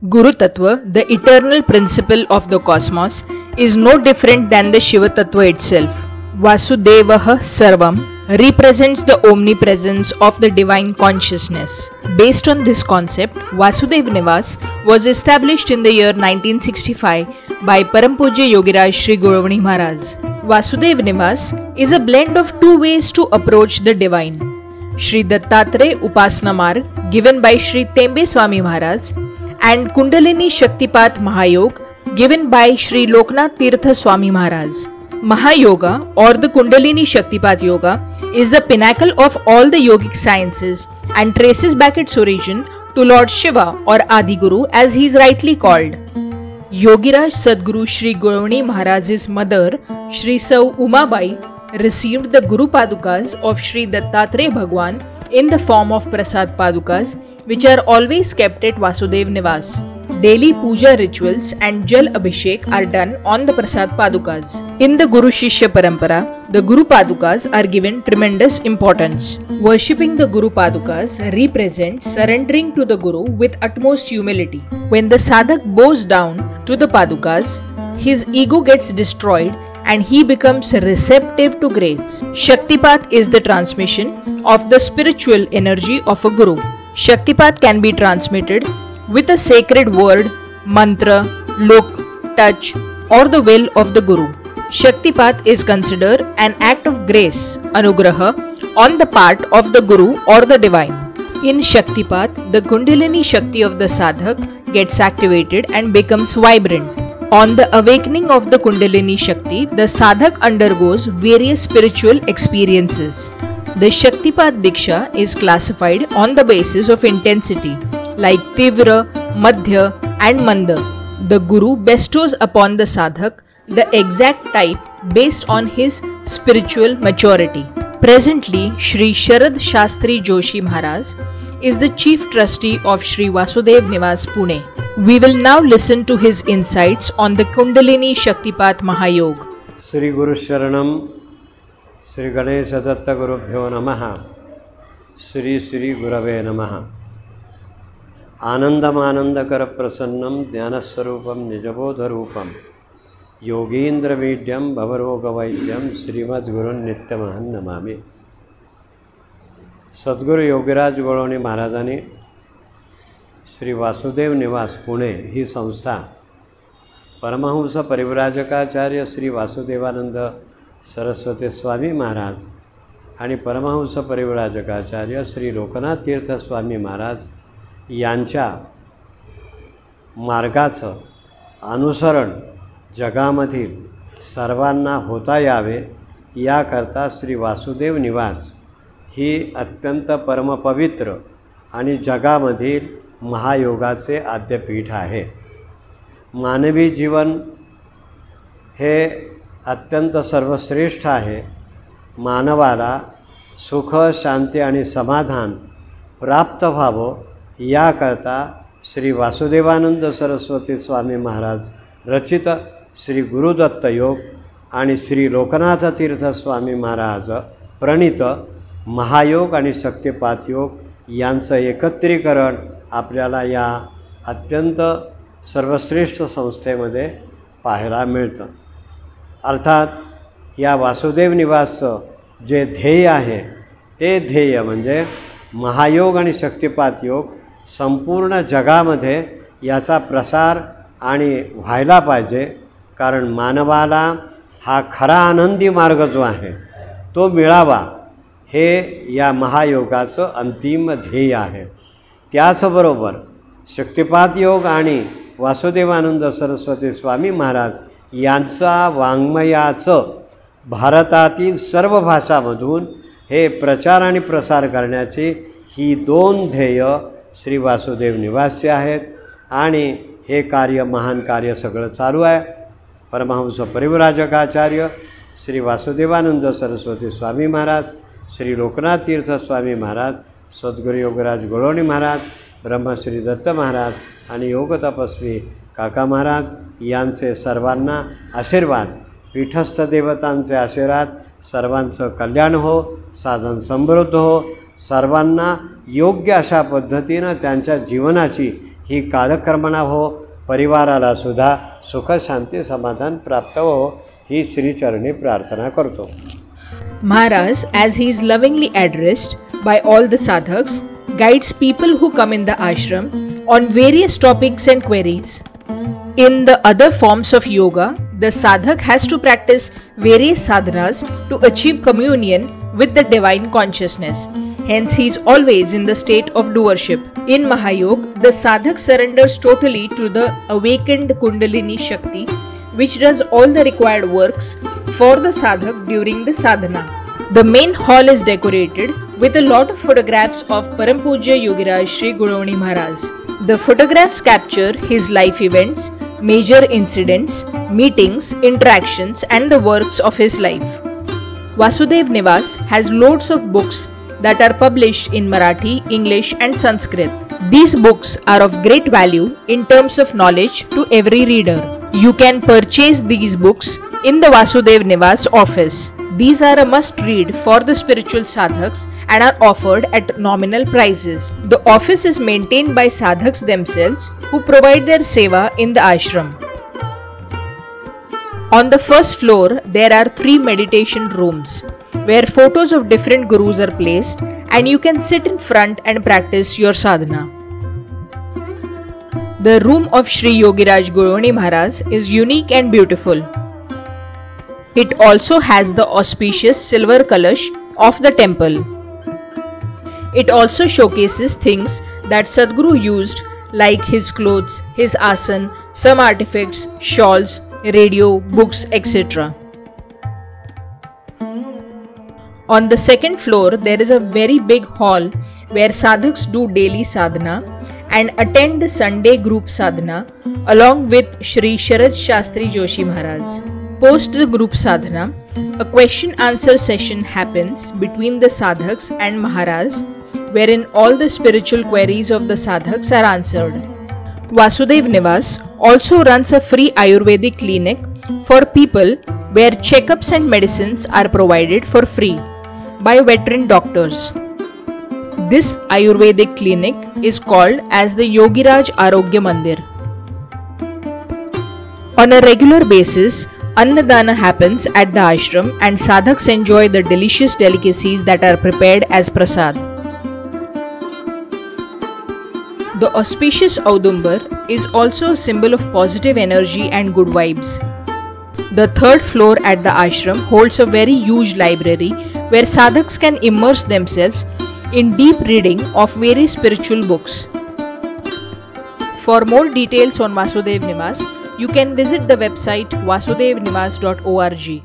Guru Tattva, the eternal principle of the cosmos, is no different than the Shiva Tattva itself. Vasudevah Sarvam represents the omnipresence of the divine consciousness. Based on this concept, Vasudev Nivas was established in the year 1965 by Param Pujya Yogiraj Sri Goravani Maharaj. Vasudev Nivas is a blend of two ways to approach the divine. Sri Dattatreya Upasana Marg given by Sri Tembe Swami Maharaj and Kundalini Shaktipat Mahayog given by Sri Loknath Tirtha Swami Maharaj. Mahayoga or the Kundalini Shaktipat Yoga is the pinnacle of all the yogic sciences and traces back its origin to Lord Shiva or Adi Guru as he is rightly called. Yogiraj Sadguru Sri Goravani Maharaj's mother Sri Sau Umabai received the Guru Padukas of Sri Dattatreya Bhagwan in the form of Prasad Padukas, which are always kept at Vasudev Nivas. Daily puja rituals and Jal Abhishek are done on the Prasad Padukas. In the Guru Shishya Parampara, the Guru Padukas are given tremendous importance. Worshipping the Guru Padukas represents surrendering to the Guru with utmost humility. When the sadhak bows down to the Padukas, his ego gets destroyed and he becomes receptive to grace. Shaktipat is the transmission of the spiritual energy of a Guru. Shaktipat can be transmitted with a sacred word, mantra, look, touch, or the will of the Guru. Shaktipat is considered an act of grace, anugraha, on the part of the Guru or the divine. In Shaktipat, the Kundalini Shakti of the sadhak gets activated and becomes vibrant. On the awakening of the Kundalini Shakti, the sadhak undergoes various spiritual experiences. The Shaktipat Diksha is classified on the basis of intensity, like Tivra, Madhya and Manda. The Guru bestows upon the sadhak the exact type based on his spiritual maturity. Presently, Sri Sharad Shastri Joshi Maharaj is the chief trustee of Sri Vasudev Nivas Pune. We will now listen to his insights on the Kundalini Shaktipat Mahayog. Sri Guru Sharanam Sri Ganesha Datta Gurubhyo Namaha Sri Sri Gurave Namaha Anandam Anandakara Prasannam Dhyanaswarupam Nijabodharupam Yogindra Vidyam Bhavaroga Vaidyam Srimad Gurun Nityamahan Namami. सद्गुरू योगीराज गोळवणी महाराजांनी श्री वासुदेव निवास पुणे ही संस्था परमहंस परिव्राजकाचार्य श्री वासुदेवानंद सरस्वती स्वामी महाराज आणि परमहंस परिव्राजकाचार्य श्री लोकनाथ तीर्थ स्वामी महाराज यांच्या मार्गाचं अनुसरण जगामधील सर्वांना होता यावे याकरता श्री वासुदेव निवास ही अत्यंत परमपवित्र आणि जगामधील महायोगाचे आद्यपीठ आहे. मानवी जीवन हे अत्यंत सर्वश्रेष्ठ आहे. मानवाला सुख शांती आणि समाधान प्राप्त व्हावं याकरता श्री वासुदेवानंद सरस्वती स्वामी महाराज रचित श्री गुरुदत्त योग आणि श्री लोकनाथ तीर्थ स्वामी महाराज प्रणीत महायोग आणि शक्तिपात योग यांचं एकत्रीकरण आपल्याला या अत्यंत सर्वश्रेष्ठ संस्थेमध्ये पाहायला मिळतं. अर्थात या वासुदेव निवासचं जे ध्येय आहे ते ध्येय म्हणजे महायोग आणि शक्तिपात योग संपूर्ण जगामध्ये याचा प्रसार आणि व्हायला पाहिजे. कारण मानवाला हा खरा आनंदी मार्ग जो आहे तो मिळावा हे या महायोगाचं अंतिम ध्येय आहे. त्याचबरोबर शक्तिपात योग आणि वासुदेवानंद सरस्वती स्वामी महाराज यांचा वाङ्मयाचं भारतातील सर्व भाषांमधून हे प्रचार आणि प्रसार करण्याची ही दोन ध्येय श्री वासुदेव निवासचे आहेत. आणि हे कार्य महान कार्य सगळं चालू आहे. परमहंस परिव्राजकाचार्य श्री वासुदेवानंद सरस्वती स्वामी महाराज, श्री लोकनाथ तीर्थ स्वामी महाराज, सद्गुरू योगीराज गोळवणी महाराज, ब्रह्मश्री दत्त महाराज आणि योग तपस्वी काका महाराज यांचे सर्वांना आशीर्वाद, पीठस्थ देवतांचे आशीर्वाद, सर्वांचं कल्याण हो, साधन समृद्ध हो, सर्वांना योग्य अशा पद्धतीनं त्यांच्या जीवनाची ही कालकर्मणा हो, परिवाराला सुद्धा सुख शांती समाधान प्राप्त हो, ही श्रीचरणी प्रार्थना करतो. Maharaj, as he is lovingly addressed by all the sadhaks, guides people who come in the ashram on various topics and queries. In the other forms of yoga, the sadhak has to practice various sadhanas to achieve communion with the divine consciousness. Hence, he is always in the state of doership. In Mahayog, the sadhak surrenders totally to the awakened Kundalini Shakti, which does all the required works for the sadhak during the sadhana. The main hall is decorated with a lot of photographs of Param Pujya Yogiraj Sri Guruvani Maharaj. The photographs capture his life events, major incidents, meetings, interactions and the works of his life. Vasudev Nivas has loads of books that are published in Marathi, English and Sanskrit. These books are of great value in terms of knowledge to every reader. You can purchase these books in the Vasudev Nivas office. These are a must read for the spiritual sadhaks and are offered at nominal prices. The office is maintained by sadhaks themselves who provide their seva in the ashram. On the first floor, there are 3 meditation rooms where photos of different gurus are placed and you can sit in front and practice your sadhana. The room of Sri Yogiraj Guruvani Maharaj is unique and beautiful. It also has the auspicious silver kalash of the temple. It also showcases things that Sadguru used like his clothes, his asan, some artifacts, shawls, radio, books, etc. On the second floor, there is a very big hall where sadhaks do daily sadhana and attend the Sunday group sadhana along with Shri Sharad Shastri Joshi Maharaj. Post the group sadhana, a question-answer session happens between the sadhaks and Maharaj, wherein all the spiritual queries of the sadhaks are answered. Vasudev Nivas also runs a free Ayurvedic clinic for people where checkups and medicines are provided for free by veteran doctors. This Ayurvedic clinic is called as the Yogiraj Arogya Mandir. On a regular basis, Annadana happens at the ashram and sadhaks enjoy the delicious delicacies that are prepared as prasad. The auspicious Audumbar is also a symbol of positive energy and good vibes. The third floor at the ashram holds a very huge library where sadhaks can immerse themselves in deep reading of various spiritual books. For more details on Vasudev Nivas, you can visit the website vasudevnivas.org.